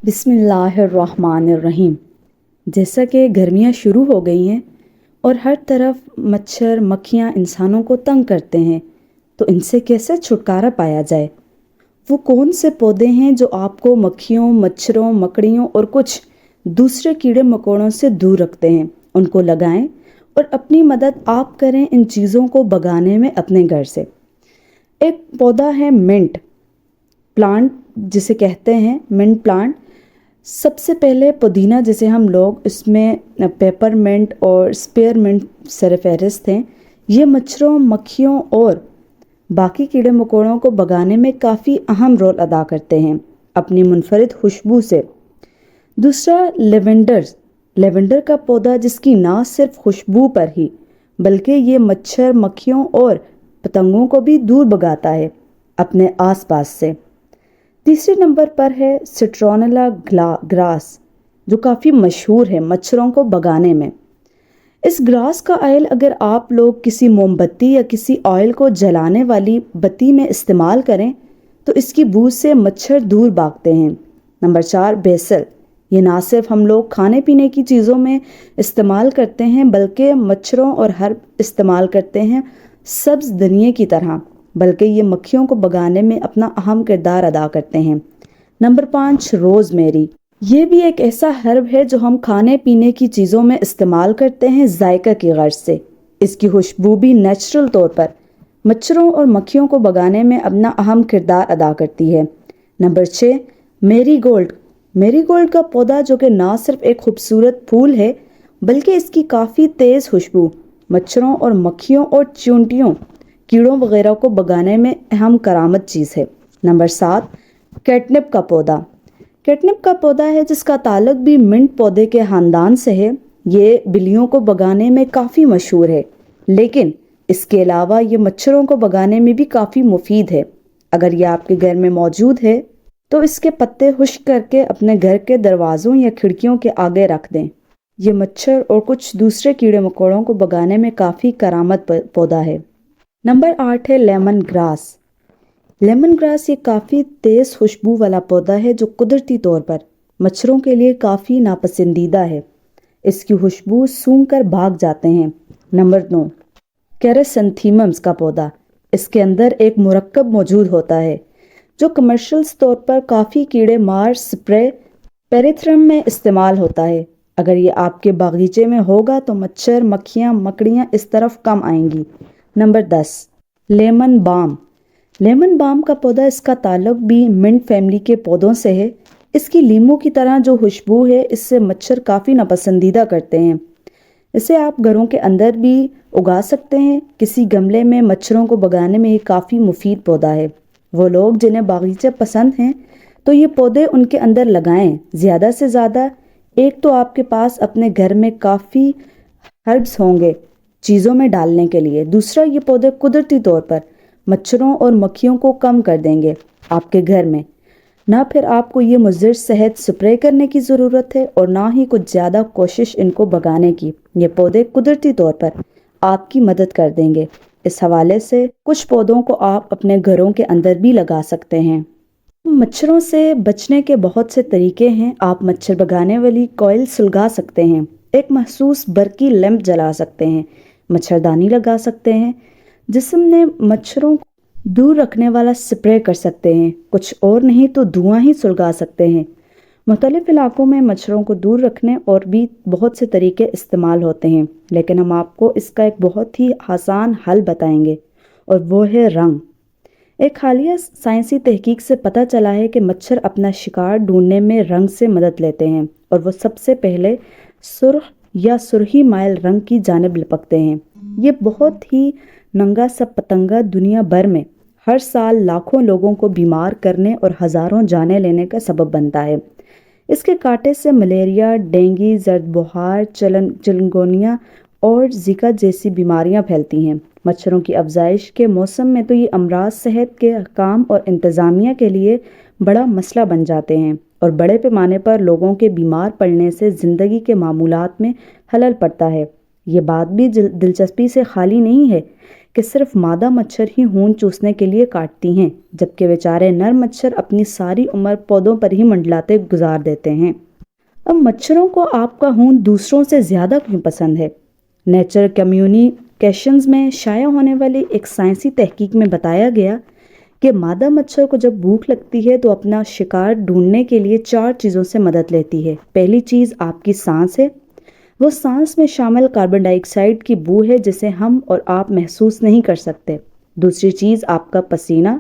بسم اللہ الرحمن الرحیم۔ جیسا کہ گرمیاں شروع ہو گئی ہیں اور ہر طرف مچھر مکھیاں انسانوں کو تنگ کرتے ہیں، تو ان سے کیسے چھٹکارا پایا جائے؟ وہ کون سے پودے ہیں جو آپ کو مکھیوں، مچھروں، مکڑیوں اور کچھ دوسرے کیڑے مکوڑوں سے دور رکھتے ہیں؟ ان کو لگائیں اور اپنی مدد آپ کریں ان چیزوں کو بھگانے میں اپنے گھر سے۔ ایک پودا ہے منٹ پلانٹ، جسے کہتے ہیں منٹ پلانٹ۔ سب سے پہلے پودینہ، جسے ہم لوگ اس میں پیپر منٹ اور اسپیئر منٹ سر فہرست ہیں، یہ مچھروں، مکھیوں اور باقی کیڑے مکوڑوں کو بھگانے میں کافی اہم رول ادا کرتے ہیں اپنی منفرد خوشبو سے۔ دوسرا لیونڈر کا پودا، جس کی نہ صرف خوشبو پر ہی بلکہ یہ مچھر مکھیوں اور پتنگوں کو بھی دور بھگاتا ہے اپنے آس پاس سے۔ تیسرے نمبر پر ہے سٹرونیلا گراس، جو کافی مشہور ہے مچھروں کو بھگانے میں۔ اس گراس کا آئل اگر آپ لوگ کسی موم بتی یا کسی آئل کو جلانے والی بتی میں استعمال کریں تو اس کی بو سے مچھر دور بھاگتے ہیں۔ Number 4، basil. یہ نہ صرف ہم لوگ کھانے پینے کی چیزوں میں استعمال کرتے ہیں بلکہ مچھروں اور ہرب استعمال کرتے ہیں سبز دھنیے کی طرح، بلکہ یہ مکھیوں کو بھگانے میں اپنا اہم کردار ادا کرتے ہیں۔ نمبر 5، روز میری۔ یہ بھی ایک ایسا ہرب ہے جو ہم کھانے پینے کی چیزوں میں استعمال کرتے ہیں ذائقہ کی غرض سے۔ اس کی خوشبو بھی نیچرل طور پر مچھروں اور مکھیوں کو بھگانے میں اپنا اہم کردار ادا کرتی ہے۔ نمبر 6، میری گولڈ کا پودا، جو کہ نہ صرف ایک خوبصورت پھول ہے بلکہ اس کی کافی تیز خوشبو مچھروں اور مکھیوں اور چیونٹیوں، کیڑوں وغیرہ کو بھگانے میں اہم کارآمد چیز ہے۔ نمبر 7، کیٹنپ کا پودا ہے جس کا تعلق بھی منٹ پودے کے خاندان سے ہے۔ یہ بلیوں کو بھگانے میں کافی مشہور ہے، لیکن اس کے علاوہ یہ مچھروں کو بھگانے میں بھی کافی مفید ہے۔ اگر یہ آپ کے گھر میں موجود ہے تو اس کے پتے خشک کر کے اپنے گھر کے دروازوں یا کھڑکیوں کے آگے رکھ دیں۔ یہ مچھر اور کچھ دوسرے کیڑے مکوڑوں کو بھگانے میں کافی کارآمد پودا ہے۔ نمبر 8 ہے لیمن گراس۔ یہ کافی تیز خوشبو والا پودا ہے جو قدرتی طور پر مچھروں کے لیے کافی ناپسندیدہ ہے۔ اس کی خوشبو سونگھ کر بھاگ جاتے ہیں۔ نمبر 9، کیرسنتھیممز کا پودا۔ اس کے اندر ایک مرکب موجود ہوتا ہے جو کمرشل طور پر کافی کیڑے مار سپرے پیریتھرم میں استعمال ہوتا ہے۔ اگر یہ آپ کے باغیچے میں ہوگا تو مچھر مکھیاں مکڑیاں اس طرف کم آئیں گی۔ نمبر 10، لیمن بام کا پودا۔ اس کا تعلق بھی منٹ فیملی کے پودوں سے ہے۔ اس کی لیموں کی طرح جو خوشبو ہے اس سے مچھر کافی ناپسندیدہ کرتے ہیں۔ اسے آپ گھروں کے اندر بھی اگا سکتے ہیں کسی گملے میں۔ مچھروں کو بھگانے میں یہ کافی مفید پودا ہے۔ وہ لوگ جنہیں باغیچے پسند ہیں تو یہ پودے ان کے اندر لگائیں۔ زیادہ سے زیادہ ایک تو آپ کے پاس اپنے گھر میں کافی ہربس ہوں گے چیزوں میں ڈالنے کے لیے، دوسرا یہ پودے قدرتی طور پر مچھروں اور مکھیوں کو کم کر دیں گے آپ کے گھر میں۔ نہ پھر آپ کو یہ مضر صحت سپرے کرنے کی ضرورت ہے اور نہ ہی کچھ زیادہ کوشش ان کو بھگانے کی۔ یہ پودے قدرتی طور پر آپ کی مدد کر دیں گے۔ اس حوالے سے کچھ پودوں کو آپ اپنے گھروں کے اندر بھی لگا سکتے ہیں۔ مچھروں سے بچنے کے بہت سے طریقے ہیں۔ آپ مچھر بھگانے والی کوئل سلگا سکتے ہیں، ایک محسوس برقی لیمپ جلا سکتے ہیں، مچھردانی لگا سکتے ہیں، جسم نے مچھروں کو دور رکھنے والا سپرے کر سکتے ہیں، کچھ اور نہیں تو دھواں ہی سلگا سکتے ہیں۔ مختلف علاقوں میں مچھروں کو دور رکھنے اور بھی بہت سے طریقے استعمال ہوتے ہیں، لیکن ہم آپ کو اس کا ایک بہت ہی آسان حل بتائیں گے اور وہ ہے رنگ۔ ایک حالیہ سائنسی تحقیق سے پتہ چلا ہے کہ مچھر اپنا شکار ڈھونڈنے میں رنگ سے مدد لیتے ہیں اور وہ سب سے پہلے سرخ یا سرخی مائل رنگ کی جانب لپکتے ہیں۔ یہ بہت ہی ننگا سا پتنگا دنیا بھر میں ہر سال لاکھوں لوگوں کو بیمار کرنے اور ہزاروں جانیں لینے کا سبب بنتا ہے۔ اس کے کاٹے سے ملیریا، ڈینگی، زرد بخار، چلنگونیا اور زیکا جیسی بیماریاں پھیلتی ہیں۔ مچھروں کی افزائش کے موسم میں تو یہ امراض صحت کے حکام اور انتظامیہ کے لیے بڑا مسئلہ بن جاتے ہیں اور بڑے پیمانے پر لوگوں کے بیمار پڑنے سے زندگی کے معمولات میں خلل پڑتا ہے۔ یہ بات بھی دلچسپی سے خالی نہیں ہے کہ صرف مادہ مچھر ہی خون چوسنے کے لیے کاٹتی ہیں، جبکہ بیچارے نر مچھر اپنی ساری عمر پودوں پر ہی منڈلاتے گزار دیتے ہیں۔ اب مچھروں کو آپ کا خون دوسروں سے زیادہ کیوں پسند ہے؟ نیچر کمیونیکیشنز میں شائع ہونے والی ایک سائنسی تحقیق میں بتایا گیا کہ مادہ مچھر کو جب بھوک لگتی ہے تو اپنا شکار ڈھونڈنے کے لیے 4 چیزوں سے مدد لیتی ہے۔ پہلی چیز آپ کی سانس ہے۔ وہ سانس میں شامل کاربن ڈائی آکسائڈ کی بو ہے جسے ہم اور آپ محسوس نہیں کر سکتے۔ دوسری چیز آپ کا پسینہ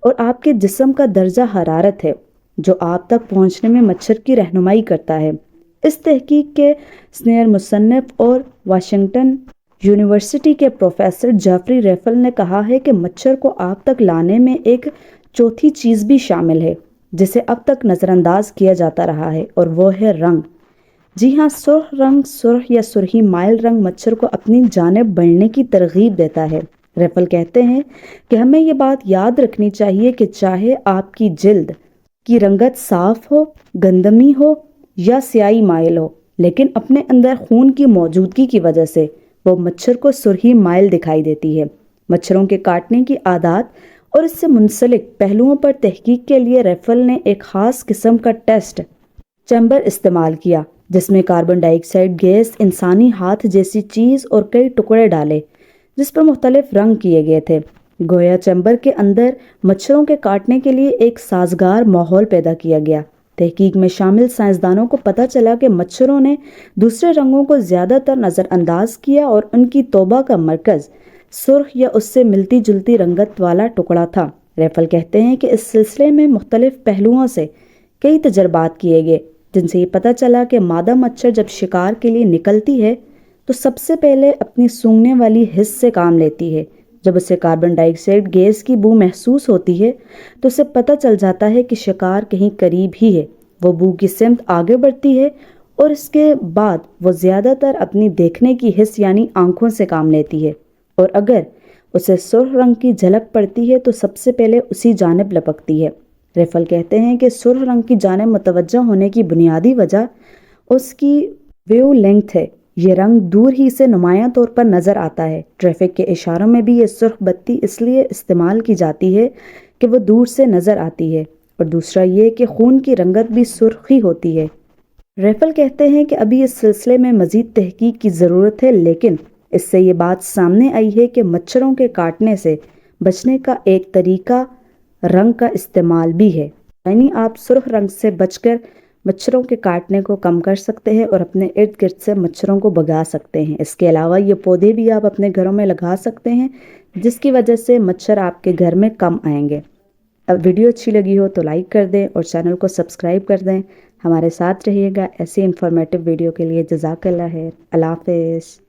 اور آپ کے جسم کا درجہ حرارت ہے جو آپ تک پہنچنے میں مچھر کی رہنمائی کرتا ہے۔ اس تحقیق کے سینئر مصنف اور واشنگٹن یونیورسٹی کے پروفیسر جیفری ریفل نے کہا ہے کہ مچھر کو آپ تک لانے میں ایک چوتھی چیز بھی شامل ہے جسے اب تک نظر انداز کیا جاتا رہا ہے، اور وہ ہے رنگ۔ جی ہاں، سرخ رنگ، سرخ یا سرخی مائل رنگ مچھر کو اپنی جانب بڑھنے کی ترغیب دیتا ہے۔ ریفل کہتے ہیں کہ ہمیں یہ بات یاد رکھنی چاہیے کہ چاہے آپ کی جلد کی رنگت صاف ہو، گندمی ہو یا سیاہی مائل ہو، لیکن اپنے اندر خون کی موجودگی کی وجہ سے وہ مچھر کو سرخی مائل دکھائی دیتی ہے۔ مچھروں کے کاٹنے کی عادات اور اس سے منسلک پہلوؤں پر تحقیق کے لیے ریفل نے ایک خاص قسم کا ٹیسٹ چیمبر استعمال کیا جس میں کاربن ڈائی آکسائڈ گیس، انسانی ہاتھ جیسی چیز اور کئی ٹکڑے ڈالے جس پر مختلف رنگ کیے گئے تھے۔ گویا چیمبر کے اندر مچھروں کے کاٹنے کے لیے ایک سازگار ماحول پیدا کیا گیا۔ تحقیق میں شامل سائنسدانوں کو پتہ چلا کہ مچھروں نے دوسرے رنگوں کو زیادہ تر نظر انداز کیا اور ان کی توبہ کا مرکز سرخ یا اس سے ملتی جلتی رنگت والا ٹکڑا تھا۔ ریفل کہتے ہیں کہ اس سلسلے میں مختلف پہلوؤں سے کئی تجربات کیے گئے جن سے یہ پتہ چلا کہ مادہ مچھر جب شکار کے لیے نکلتی ہے تو سب سے پہلے اپنی سونگھنے والی حس سے کام لیتی ہے۔ جب اسے کاربن ڈائی آکسائڈ گیس کی بو محسوس ہوتی ہے تو اسے پتہ چل جاتا ہے کہ شکار کہیں قریب ہی ہے۔ وہ بو کی سمت آگے بڑھتی ہے اور اس کے بعد وہ زیادہ تر اپنی دیکھنے کی حس یعنی آنکھوں سے کام لیتی ہے، اور اگر اسے سرخ رنگ کی جھلک پڑتی ہے تو سب سے پہلے اسی جانب لپکتی ہے۔ ریفل کہتے ہیں کہ سرخ رنگ کی جانب متوجہ ہونے کی بنیادی وجہ اس کی ویو لینگتھ ہے۔ یہ رنگ دور ہی سے نمایاں طور پر نظر آتا ہے۔ ٹریفک کے اشاروں میں بھی یہ سرخ بتی اس لیے استعمال کی جاتی ہے کہ وہ دور سے نظر آتی ہے، اور دوسرا یہ کہ خون کی رنگت بھی سرخ ہی ہوتی ہے۔ ریفل کہتے ہیں کہ ابھی اس سلسلے میں مزید تحقیق کی ضرورت ہے، لیکن اس سے یہ بات سامنے آئی ہے کہ مچھروں کے کاٹنے سے بچنے کا ایک طریقہ رنگ کا استعمال بھی ہے، یعنی آپ سرخ رنگ سے بچ کر مچھروں کے کاٹنے کو کم کر سکتے ہیں اور اپنے ارد گرد سے مچھروں کو بھگا سکتے ہیں۔ اس کے علاوہ یہ پودے بھی آپ اپنے گھروں میں لگا سکتے ہیں جس کی وجہ سے مچھر آپ کے گھر میں کم آئیں گے۔ اب ویڈیو اچھی لگی ہو تو لائک کر دیں اور چینل کو سبسکرائب کر دیں۔ ہمارے ساتھ رہیے گا ایسی انفارمیٹیو ویڈیو کے لیے۔ جزاک اللہ خیر۔ اللہ حافظ۔